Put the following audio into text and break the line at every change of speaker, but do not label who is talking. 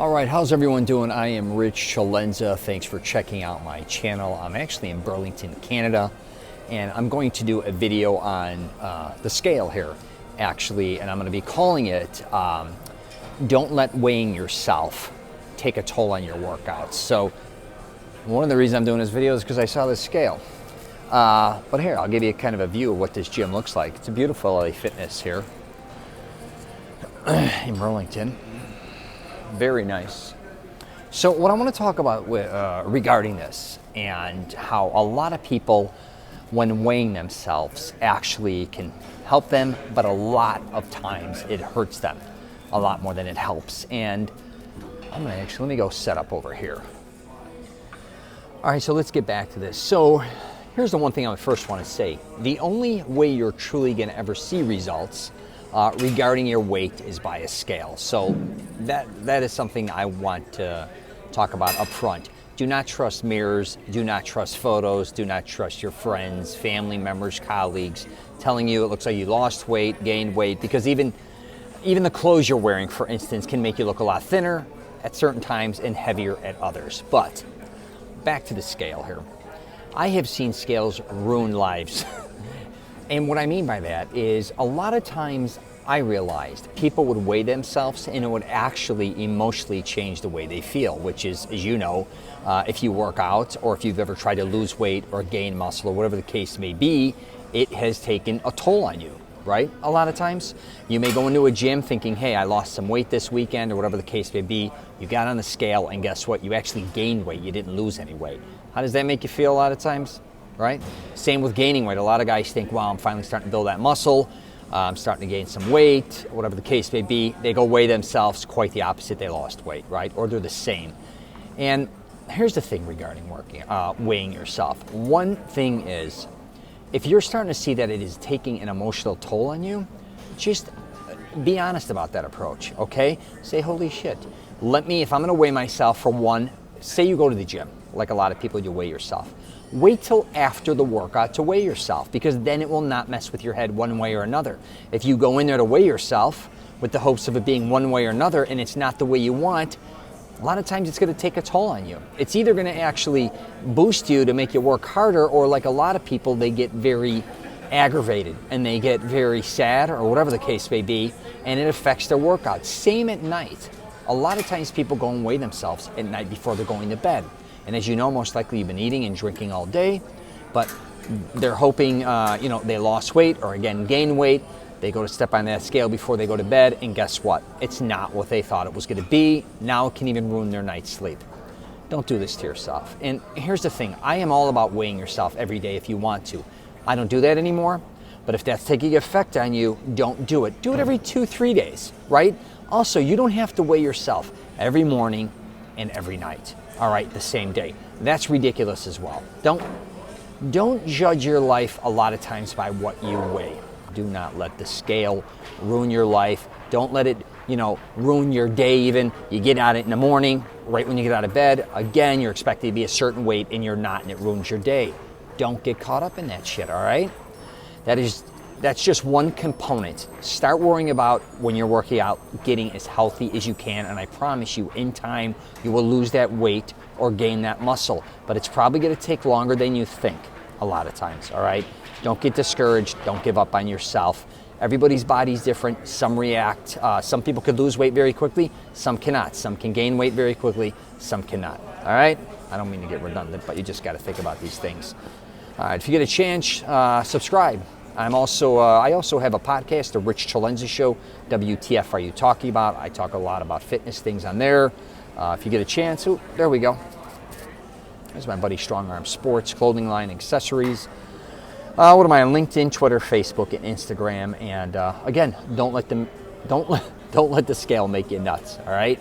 All right, how's everyone doing? I am Rich Celenza. Thanks for checking out my channel. I'm actually in Burlington, Canada, and I'm going to do a video on the scale here, actually, and I'm going to be calling it Don't Let Weighing Yourself Take a Toll on Your Workouts. So one of the reasons I'm doing this video is because I saw this scale. But here, I'll give you kind of a view of what this gym looks like. It's a beautiful LA Fitness here in Burlington. Very nice. So what I want to talk about regarding this and how a lot of people, when weighing themselves, actually can help them, but a lot of times it hurts them a lot more than it helps. And let me go set up over here. All right, so let's get back to this. So here's the one thing I first want to say. The only way you're truly going to ever see results regarding your weight is by a scale. So that is something I want to talk about up front. Do not trust mirrors, do not trust photos, do not trust your friends, family members, colleagues telling you it looks like you lost weight, gained weight, because even the clothes you're wearing, for instance, can make you look a lot thinner at certain times and heavier at others. But back to the scale here. I have seen scales ruin lives. And what I mean by that is a lot of times I realized people would weigh themselves and it would actually emotionally change the way they feel, which is, as you know, if you work out or if you've ever tried to lose weight or gain muscle or whatever the case may be, it has taken a toll on you, right? A lot of times you may go into a gym thinking, hey, I lost some weight this weekend or whatever the case may be. You got on the scale and guess what? You actually gained weight. You didn't lose any weight. How does that make you feel a lot of times? Right? Same with gaining weight. A lot of guys think, well, I'm finally starting to build that muscle. I'm starting to gain some weight, whatever the case may be. They go weigh themselves, quite the opposite. They lost weight, right? Or they're the same. And here's the thing regarding weighing yourself. One thing is, if you're starting to see that it is taking an emotional toll on you, just be honest about that approach, okay? Say, holy shit. If I'm going to weigh myself for one, say you go to the gym, like a lot of people, you weigh yourself. Wait till after the workout to weigh yourself, because then it will not mess with your head one way or another. If you go in there to weigh yourself with the hopes of it being one way or another and it's not the way you want, a lot of times it's going to take a toll on you. It's either going to actually boost you to make you work harder, or like a lot of people, they get very aggravated and they get very sad or whatever the case may be, and it affects their workout. Same at night. A lot of times people go and weigh themselves at night before they're going to bed. And as you know, most likely you've been eating and drinking all day, but they're hoping, they lost weight or again gained weight. They go to step on that scale before they go to bed, and guess what? It's not what they thought it was going to be. Now it can even ruin their night's sleep. Don't do this to yourself. And here's the thing. I am all about weighing yourself every day if you want to. I don't do that anymore, but if that's taking effect on you, don't do it. Do it every 2-3 days, right? Also, you don't have to weigh yourself every morning and every night. All right, the same day. That's ridiculous as well. Don't judge your life a lot of times by what you weigh. Do not let the scale ruin your life. Don't let it, ruin your day even. You get out in the morning, right when you get out of bed, again, you're expected to be a certain weight and you're not, and it ruins your day. Don't get caught up in that shit, all right? That's just one component. Start worrying about, when you're working out, getting as healthy as you can, and I promise you, in time, you will lose that weight or gain that muscle. But it's probably going to take longer than you think a lot of times, all right? Don't get discouraged. Don't give up on yourself. Everybody's body's different. Some react. Some people could lose weight very quickly. Some cannot. Some can gain weight very quickly. Some cannot, all right? I don't mean to get redundant, but you just got to think about these things. All right, if you get a chance, subscribe. I also have a podcast, The Rich Celenza Show. WTF are you talking about? I talk a lot about fitness things on there. If you get a chance, there we go. There's my buddy Strong Arm Sports, clothing line, accessories. What am I on? LinkedIn, Twitter, Facebook, and Instagram. And again, don't let the scale make you nuts. All right.